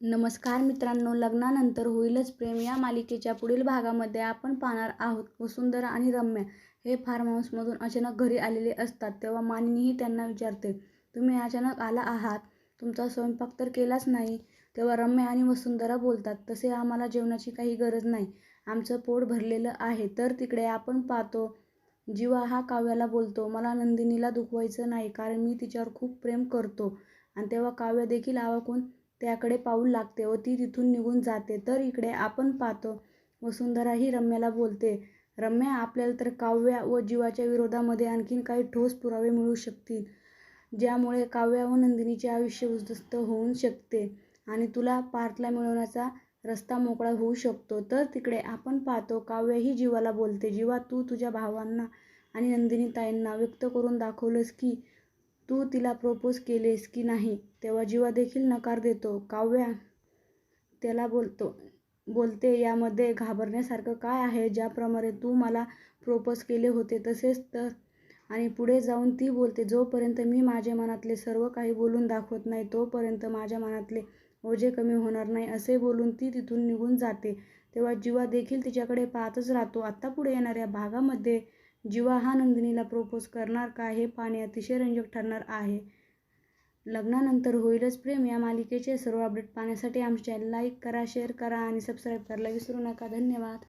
नमस्कार मित्रांनो, लग्नानंतर होईलच प्रेम या मालिकेच्या पुढील भागामध्ये आपण पाहणार आहोत. वसुंधरा आणि रम्या हे फार्म हाऊसमधून अचानक घरी आलेले असतात. तेव्हा मानिनीही त्यांना विचारते, तुम्ही अचानक आला आहात, तुमचा स्वयंपाक तर केलाच नाही. तेव्हा रम्या आणि वसुंधरा बोलतात, तसे आम्हाला जेवणाची काही गरज नाही, आमचं पोट भरलेलं आहे. तर तिकडे आपण पाहतो जीवा हा काव्याला बोलतो, मला नंदिनीला दुखवायचं नाही कारण मी तिच्यावर खूप प्रेम करतो. आणि तेव्हा काव्य देखील आवाकून त्याकडे पाऊल लागते व ती तिथून निघून जाते. तर इकडे आपण पाहतो वसुंधरा ही रम्याला बोलते, रम्या आपल्याला तर काव्या व जीवाच्या विरोधामध्ये आणखीन काही ठोस पुरावे मिळू शकतील, ज्यामुळे काव्या व नंदिनीचे आयुष्य उद्ध्वस्त होऊ शकते आणि तुला पार्थला मिळवण्याचा रस्ता मोकळा होऊ शकतो. तर तिकडे आपण पाहतो काव्य ही जीवाला बोलते, जीवा तू तुझ्या भावांना आणि नंदिनीताईंना व्यक्त करून दाखवलंस की तू तिला प्रपोज केलेस की नाही. तेव्हा जीवा देखील नकार देतो. काव्या त्याला बोलते यामध्ये घाबरण्यासारखं काय आहे, ज्याप्रमाणे तू मला प्रपोज केले होते तसेच तर. आणि पुढे जाऊन ती बोलते, जोपर्यंत मी माझ्या मनातले सर्व काही बोलून दाखवत नाही तोपर्यंत माझ्या मनातले ओझे कमी होणार नाही, असे बोलून ती तिथून निघून जाते. तेव्हा जीवा देखील तिच्याकडे पाहतच राहतो. आता पुढे येणाऱ्या भागामध्ये जीवा हा नंदिनीला प्रपोज करणार का हे पाहणे अतिशय रंजक ठरणार आहे. लग्नानंतर होईलच प्रेम या मालिकेचे सर्व अपडेट पाहण्यासाठी आमचे चॅनल लाईक करा, शेअर करा आणि सबस्क्राईब करायला विसरू नका. धन्यवाद.